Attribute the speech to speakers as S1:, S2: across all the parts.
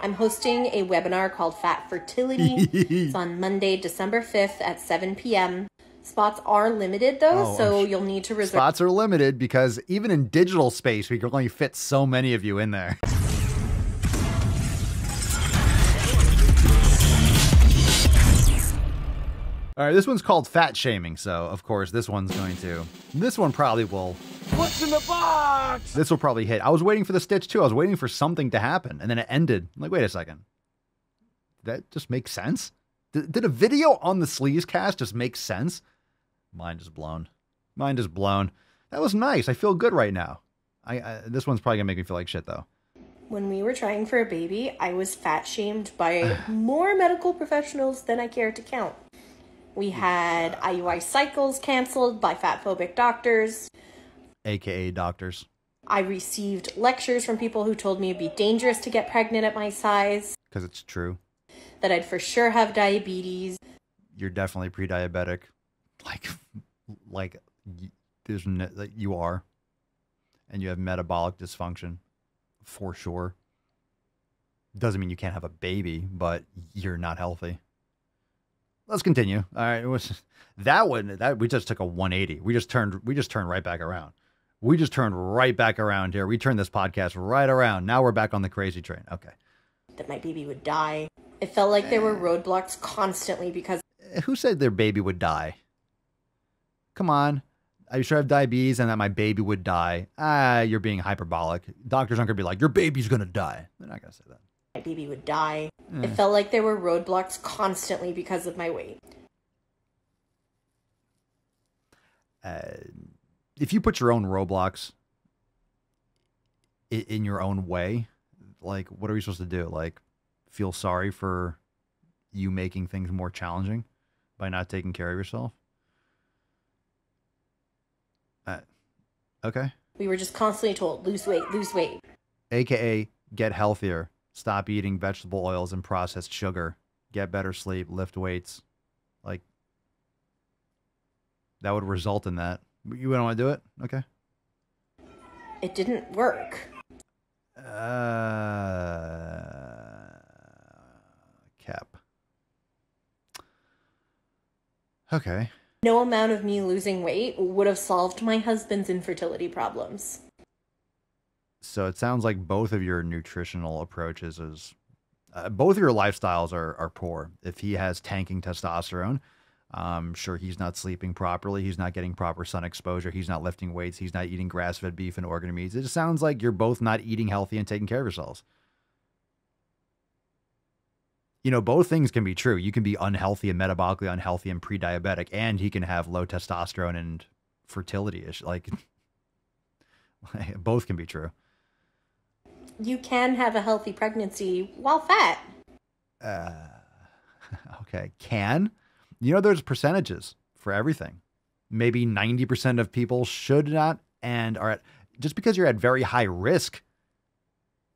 S1: I'm hosting a webinar called Fat Fertility. It's on Monday, December 5th at 7 p.m. Spots are limited, though, so you'll need to reserve.
S2: Spots are limited because even in digital space, we can only fit so many of you in there. All right, this one's called fat shaming, so of course this one's going to. This one probably will.
S3: What's in the box?
S2: This will probably hit. I was waiting for the stitch too. I was waiting for something to happen, and then it ended. I'm like, wait a second. That just makes sense? Did a video on the Sleaze cast just make sense? Mind is blown. Mind is blown. That was nice. I feel good right now. This one's probably gonna make me feel like shit though.
S1: When we were trying for a baby, I was fat shamed by more medical professionals than I care to count. We had IUI cycles canceled by fatphobic doctors.
S2: AKA doctors.
S1: I received lectures from people who told me it'd be dangerous to get pregnant at my size.
S2: Because it's true.
S1: That I'd for sure have diabetes.
S2: You're definitely pre-diabetic. Like there's no, like you are. And you have metabolic dysfunction. For sure. Doesn't mean you can't have a baby, but you're not healthy. Let's continue. All right, that we just took a 180. We just turned right back around. We just turned right back around here. We turned this podcast right around. Now we're back on the crazy train. Okay.
S1: That my baby would die. It felt like there were roadblocks constantly because.
S2: Who said their baby would die? Come on. I sure have diabetes and that my baby would die. You're being hyperbolic. Doctors aren't gonna be like, your baby's gonna die. They're not gonna say that.
S1: My baby would die. It felt like there were roadblocks constantly because of my weight.
S2: If you put your own roadblocks in your own way, like, what are we supposed to do? Like, feel sorry for you making things more challenging by not taking care of yourself? Okay.
S1: We were just constantly told, lose weight, lose weight.
S2: AKA, get healthier. Stop eating vegetable oils and processed sugar. Get better sleep. Lift weights. Like, that would result in that. You don't want to do it? Okay.
S1: It didn't work.
S2: Cap. Okay.
S1: No amount of me losing weight would have solved my husband's infertility problems.
S2: So it sounds like both of your nutritional approaches both of your lifestyles are poor. If he has tanking testosterone, I'm sure he's not sleeping properly. He's not getting proper sun exposure. He's not lifting weights. He's not eating grass-fed beef and organ meats. It just sounds like you're both not eating healthy and taking care of yourselves. You know, both things can be true. You can be unhealthy and metabolically unhealthy and pre-diabetic, and he can have low testosterone and fertility issues. Like, both can be true.
S1: You can have a healthy pregnancy while fat.
S2: Okay. Can? You know, there's percentages for everything. Maybe 90% of people should not and are at, just because you're at very high risk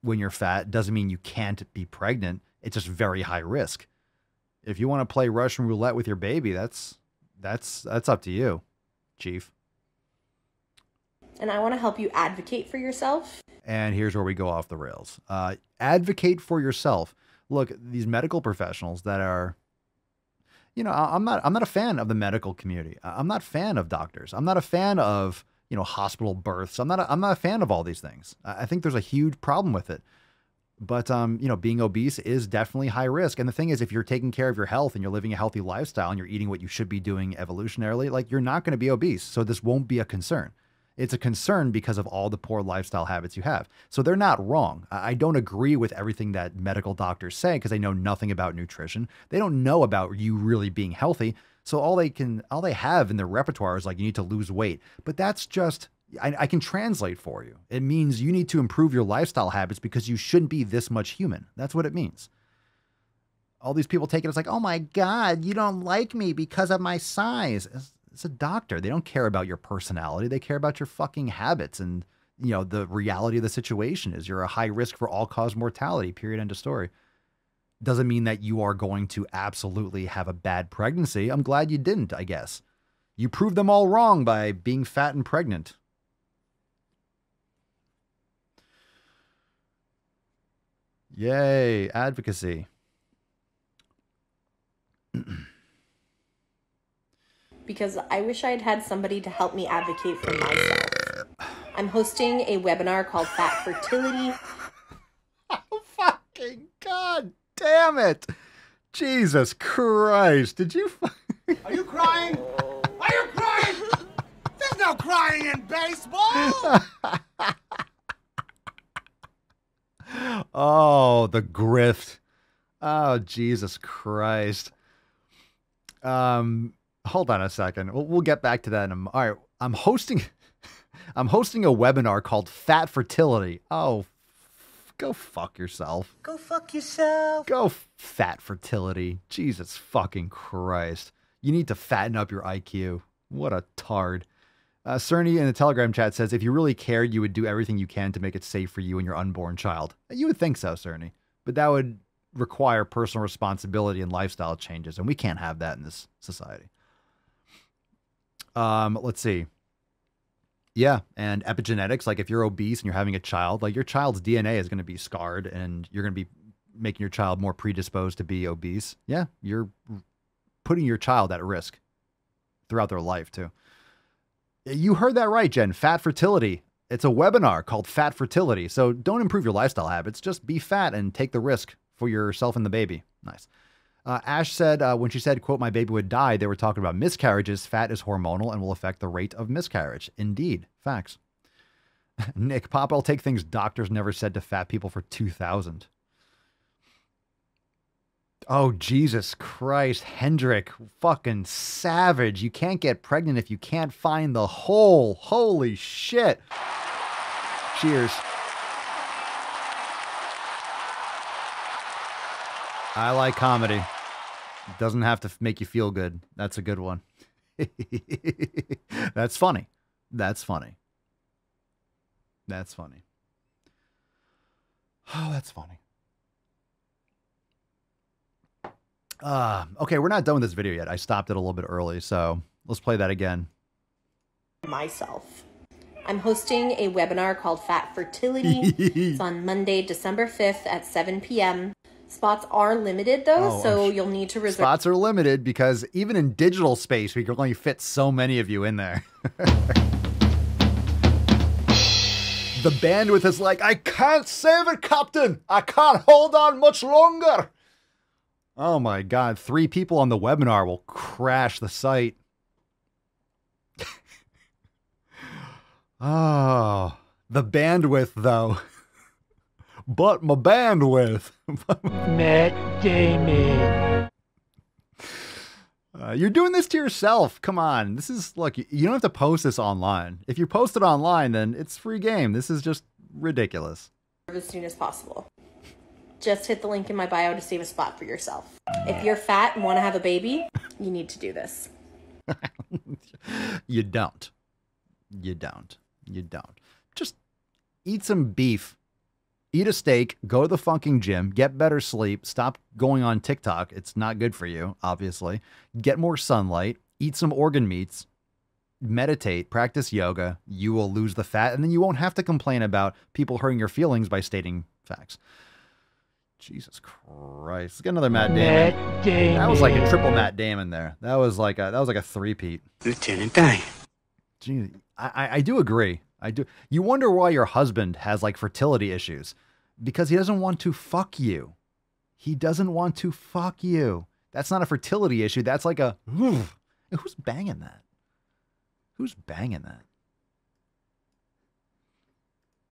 S2: when you're fat doesn't mean you can't be pregnant. It's just very high risk. If you want to play Russian roulette with your baby, that's up to you, Chief.
S1: And I want to help you advocate for yourself.
S2: And here's where we go off the rails. Advocate for yourself. Look, these medical professionals that are, you know, I'm not a fan of the medical community. I'm not a fan of doctors. I'm not a fan of, you know, hospital births. I'm not a fan of all these things. I think there's a huge problem with it. But, you know, being obese is definitely high risk. And the thing is, if you're taking care of your health and you're living a healthy lifestyle and you're eating what you should be doing evolutionarily, like, you're not going to be obese. So this won't be a concern. It's a concern because of all the poor lifestyle habits you have. So they're not wrong. I don't agree with everything that medical doctors say because they know nothing about nutrition. They don't know about you really being healthy. So all they have in their repertoire is like, you need to lose weight. But that's just, I can translate for you. It means you need to improve your lifestyle habits because you shouldn't be this much human. That's what it means. All these people take it as like, oh my God, you don't like me because of my size. It's a doctor. They don't care about your personality. They care about your fucking habits. And, you know, the reality of the situation is you're a high risk for all-cause mortality, period, end of story. Doesn't mean that you are going to absolutely have a bad pregnancy. I'm glad you didn't, I guess. You proved them all wrong by being fat and pregnant. Yay, advocacy.
S1: Because I wish I'd had somebody to help me advocate for myself. I'm hosting a webinar called Fat Fertility.
S2: Oh, fucking God damn it. Jesus Christ. Did you...
S3: Are you crying? Are you crying? There's no crying in baseball.
S2: Oh, the grift. Oh, Jesus Christ. Hold on a second. We'll get back to that. All right. I'm hosting a webinar called Fat Fertility. Oh, go fuck yourself.
S3: Go fuck yourself.
S2: Go Fat Fertility. Jesus fucking Christ. You need to fatten up your IQ. What a tard. Cerny in the Telegram chat says, if you really cared, you would do everything you can to make it safe for you and your unborn child. You would think so, Cerny. But that would require personal responsibility and lifestyle changes, and we can't have that in this society. Let's see. Yeah, and epigenetics, like if you're obese and you're having a child, like your child's DNA is going to be scarred, and you're going to be making your child more predisposed to be obese. Yeah, you're putting your child at risk throughout their life, too. You heard that right, Jen. Fat Fertility. It's a webinar called Fat Fertility. So don't improve your lifestyle habits. Just be fat and take the risk for yourself and the baby. Nice. Ash said, when she said, quote, my baby would die, they were talking about miscarriages. Fat is hormonal and will affect the rate of miscarriage. Indeed. Facts. Nick, Papa will take things doctors never said to fat people for 2,000. Oh, Jesus Christ. Hendrick, fucking savage. You can't get pregnant if you can't find the hole. Holy shit. Cheers. I like comedy. It doesn't have to make you feel good. That's a good one. That's funny. That's funny. That's funny. Oh, that's funny. Okay, we're not done with this video yet. I stopped it a little bit early, so let's play that again.
S1: Myself. I'm hosting a webinar called Fat Fertility. It's on Monday, December 5th at 7 p.m. Spots are limited, though, so you'll need to reserve.
S2: Spots are limited because even in digital space, we can only fit so many of you in there. The bandwidth is like, I can't save it, Captain. I can't hold on much longer. Oh my God, 3 people on the webinar will crash the site. Oh, the bandwidth, though. But my bandwidth.
S3: Matt Damon.
S2: You're doing this to yourself. Come on. This is, look, you don't have to post this online. If you post it online, then it's free game. This is just ridiculous.
S1: As soon as possible. Just hit the link in my bio to save a spot for yourself. If you're fat and want to have a baby, you need to do this.
S2: You don't. You don't. You don't. Just eat some beef. Eat a steak. Go to the fucking gym. Get better sleep. Stop going on TikTok. It's not good for you, obviously. Get more sunlight. Eat some organ meats. Meditate. Practice yoga. You will lose the fat, and then you won't have to complain about people hurting your feelings by stating facts. Jesus Christ. Let's get another Matt Damon.
S3: Matt Damon.
S2: That was like a triple Matt Damon there. That was like a three-peat.
S3: Lieutenant Dan.
S2: Gee, I do agree. I do. You wonder why your husband has like fertility issues. Because he doesn't want to fuck you. He doesn't want to fuck you. That's not a fertility issue. That's like a, who's banging that? Who's banging that?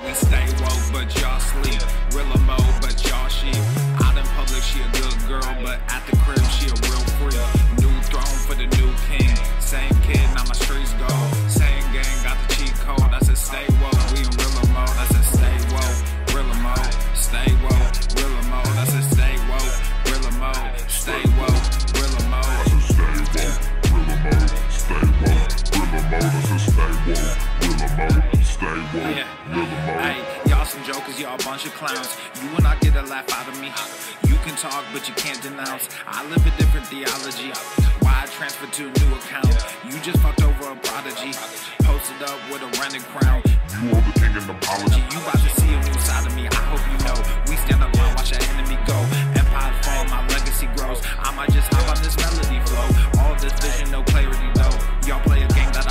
S4: We stay woke, but y'all sleep. Real mode, but y'all sheep. Out in public, she a good girl, but at the crib, she a real freak. New throne for the new king. Same kid, now my streets go. Same gang, got the cheat code. I said stay woke, we in real mode. I said stay woke, real mode. Stay woke, real mode. I said stay woke, real mode. Stay woke, real mode. I said stay woke, real mode. Stay woke, real mode. I said stay woke, real mode. Stay woke, real mode. Hey, y'all some jokers, y'all a bunch of clowns. You and I You can talk, but you can't denounce. I live a different theology. Why I transferred to a new account? You just fucked over a prodigy. Posted up with a running crown.
S5: You are the king and apology.
S4: You about to see a new side of me. I hope you know. We stand up and watch our enemy go. Empire fall, my legacy grows. I might just hop on this melody.